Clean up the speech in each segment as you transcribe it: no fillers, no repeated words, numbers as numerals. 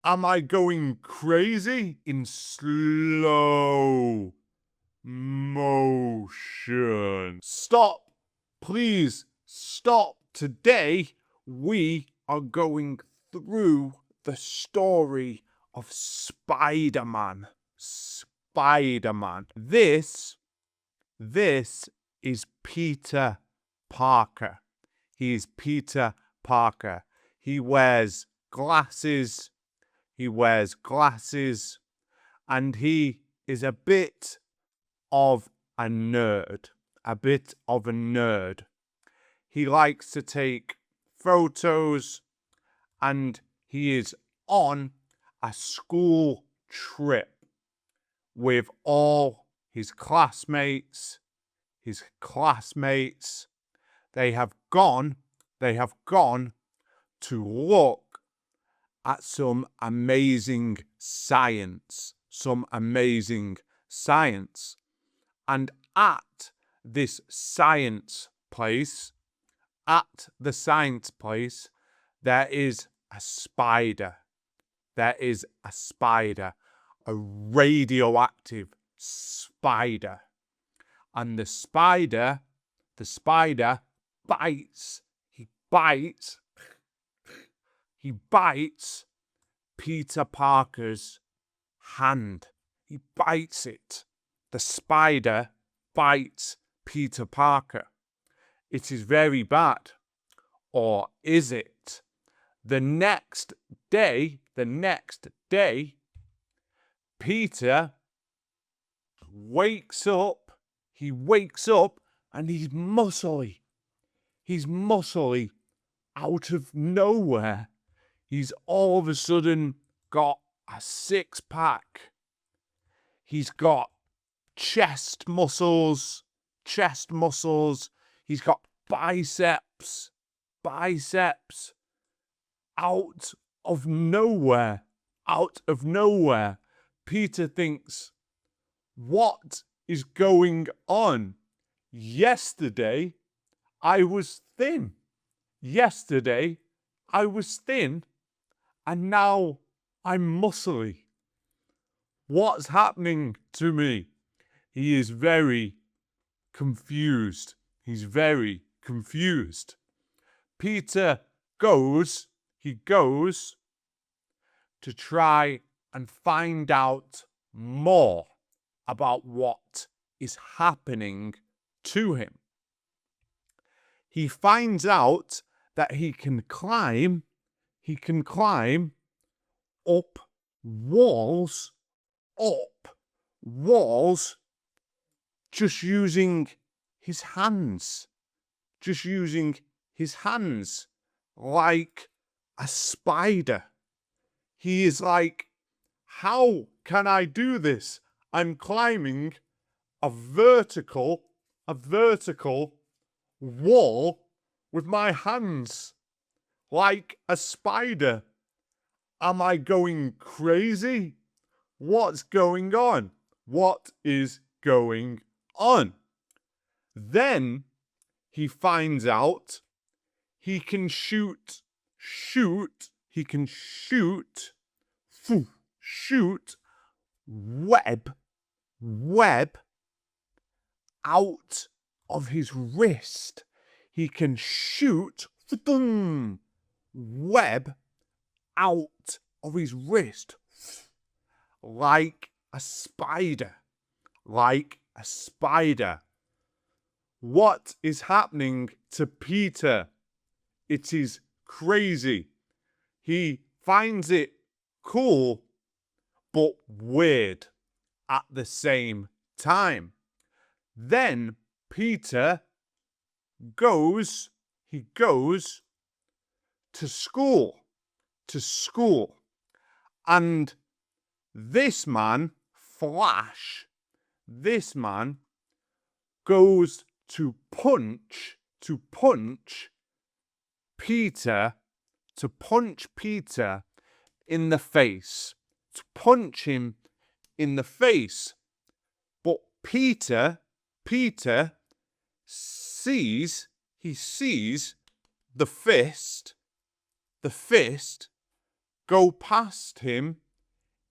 Am I going crazy? In slow motion. Stop. Please stop. Today we are going through the story of Spider-Man. Spider-Man. This is Peter Parker. He is Peter Parker. He wears glasses. And he is a bit of a nerd. He likes to take photos, and he is on a school trip with all his classmates. They have gone to look at some amazing science. And at this science place, there is a spider. A radioactive spider. And the spider bites. He bites Peter Parker's hand. He bites it. The spider bites Peter Parker. It is very bad. Or is it? The next day, Peter wakes up. He wakes up and he's muscly. Out of nowhere. He's all of a sudden got a six-pack. He's got chest muscles. He's got biceps. Out of nowhere. Peter thinks, what is going on? Yesterday, I was thin. And now I'm muscly. What's happening to me? He is very confused. Peter goes to try and find out more about what is happening to him. He finds out that he can climb up walls, just using his hands. Like a spider. He is like, how can I do this? I'm climbing a vertical wall with my hands like a spider. Am I going crazy? What's going on? What is going on? Then he finds out he can shoot web out of his wrist. He can shoot web out of his wrist like a spider. What is happening to Peter? It is crazy. He finds it cool, but weird at the same time. Then Peter goes to school. And this man, Flash, goes to punch Peter in the face. To punch him in the face. But Peter sees the fist go past him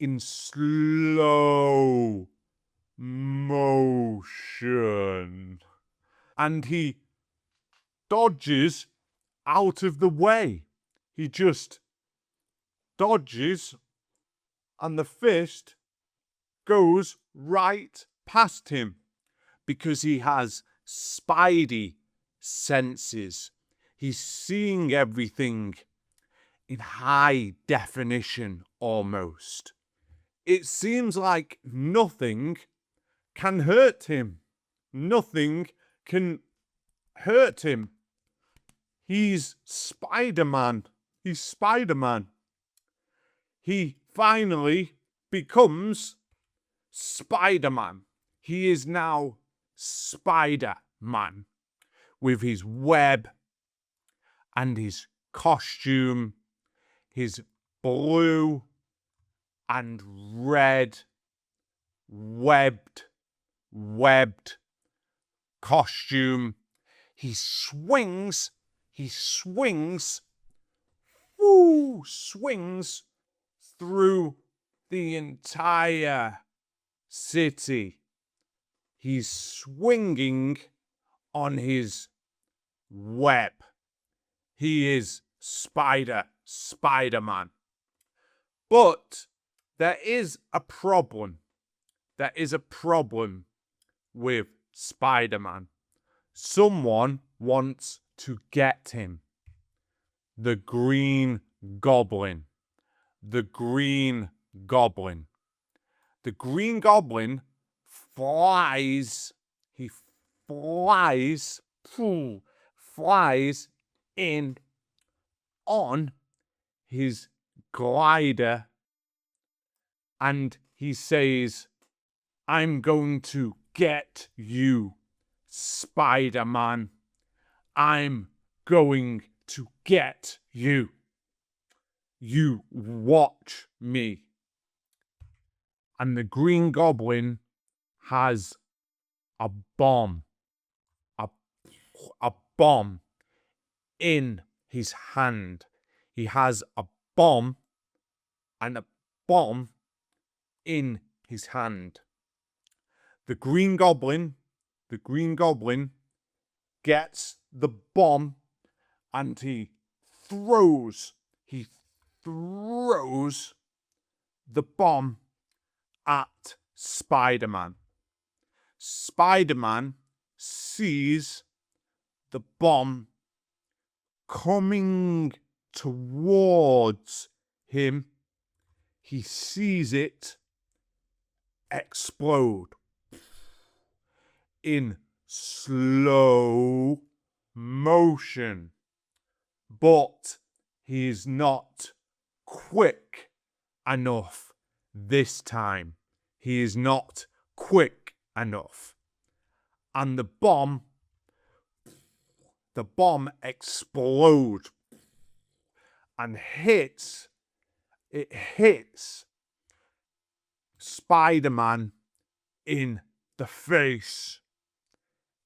in slow motion. And he dodges out of the way. He just dodges, and the fist goes right past him because he has spidey senses. He's seeing everything in high definition almost. It seems like nothing can hurt him. Nothing can hurt him. He's Spider-Man. He's Spider-Man. He finally becomes Spider-Man. He is now Spider-Man with his web and his costume, his blue and red webbed costume. He swings through the entire city. He's swinging on his web. He is Spider-Man. But there is a problem. There is a problem with Spider-Man. Someone wants to get him. The Green Goblin. The Green Goblin. The Green Goblin flies. He flies in on his glider, and he says, "I'm going to get you, Spider-Man. I'm going to get you. You watch me." And the Green Goblin has a bomb. A bomb in his hand. He has a bomb and a bomb in his hand. The Green Goblin gets the bomb and he throws the bomb at Spider-Man. Spider-Man sees the bomb coming towards him. He sees it explode in slow motion. But he is not quick enough this time. He is not quick enough. And the bomb explodes and hits Spider-Man in the face.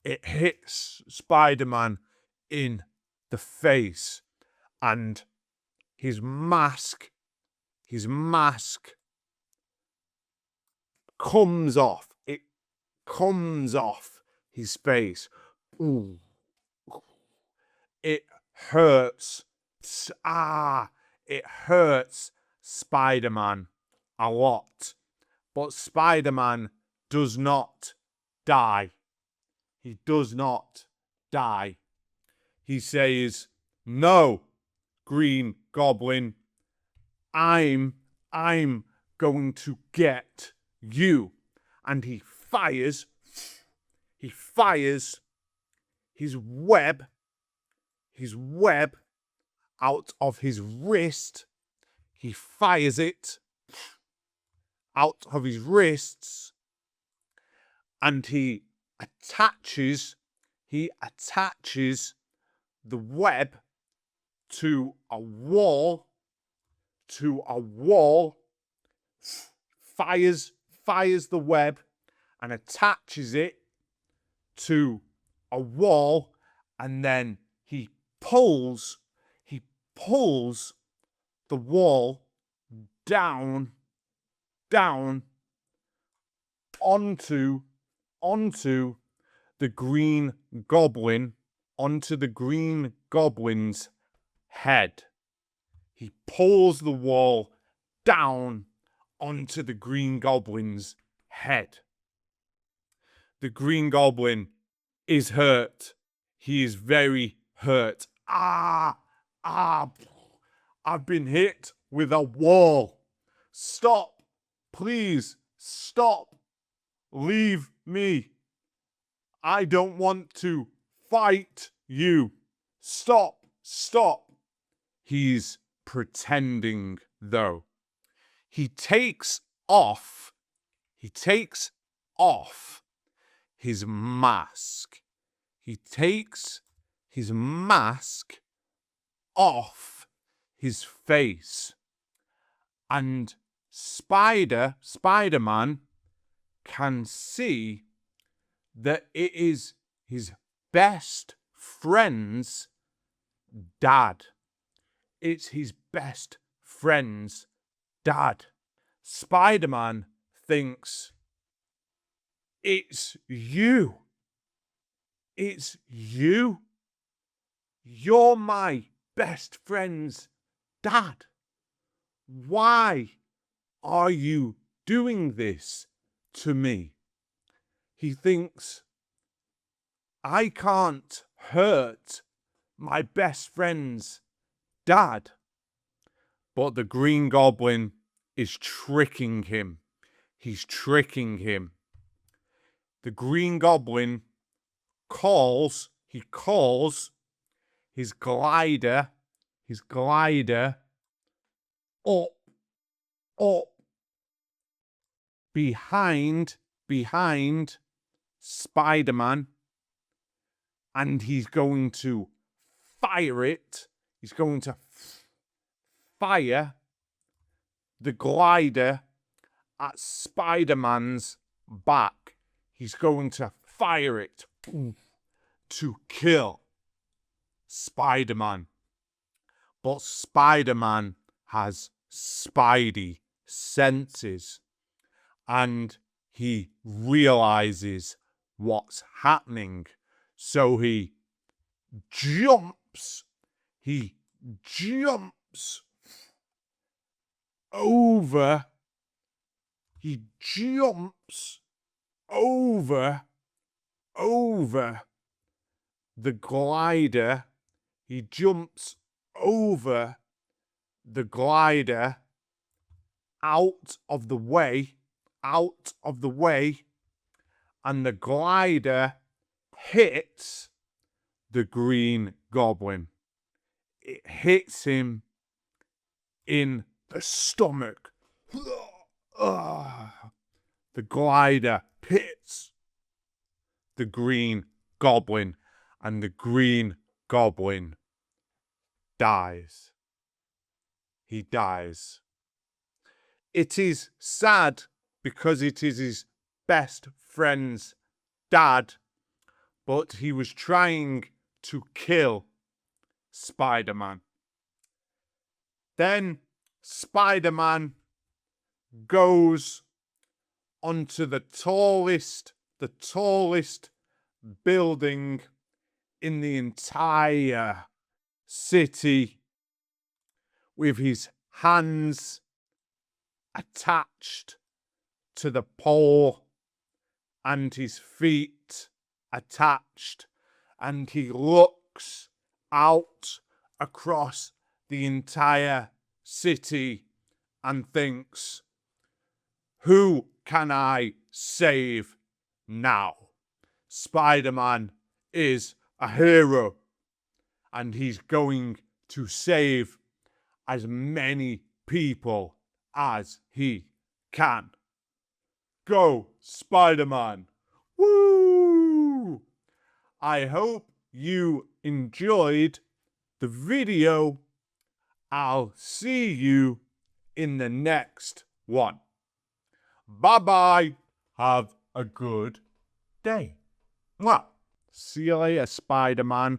It hits Spider-Man in the face, and his mask comes off. It comes off his face. Ooh. It hurts. It hurts Spider-Man a lot. But Spider-Man does not die. He does not die. He says, "No, Green Goblin, I'm going to get you." And he fires his web out of his wrist. He fires it out of his wrists, and he attaches the web to a wall, fires the web and attaches it to a wall, and then he pulls the wall down, down onto the Green Goblin, onto the Green Goblin's head. He pulls the wall down onto the Green Goblin's head. The Green Goblin is hurt. He is very hurt. I've been hit with a wall. Stop. Please, stop. Leave me. I don't want to fight you. Stop. Stop. He's pretending, though. He takes off his mask. He takes his mask off his face. And Spider-Man can see that it is his best friend's dad. It's his best friend's dad. Spider-Man thinks, it's you. It's you. You're my best friend's dad. Why are you doing this to me? He thinks, I can't hurt my best friend's dad. But the Green Goblin is tricking him. He's tricking him. The Green Goblin calls his glider up behind Spider-Man, and he's going to fire it. He's going to fire the glider at Spider-Man's back. He's going to fire it to kill Spider-Man. But Spider-Man has Spidey senses, and he realizes what's happening. So he jumps over the glider. He jumps over the glider out of the way, and the glider hits the Green Goblin. It hits him in the stomach. The glider hits the Green Goblin, and the Green Goblin dies. He dies. It is sad because it is his best friend's dad, but he was trying to kill Spider-Man. Then Spider-Man goes onto the tallest building in the entire city with his hands attached to the pole and his feet attached, and he looks out across the entire city and thinks, who can I save now? Spider-Man is a hero, and he's going to save as many people as he can. Go, Spider-Man! Woo! I hope you enjoyed the video. I'll see you in the next one. Bye-bye. Have a good day. Well, see you later, Spider-Man.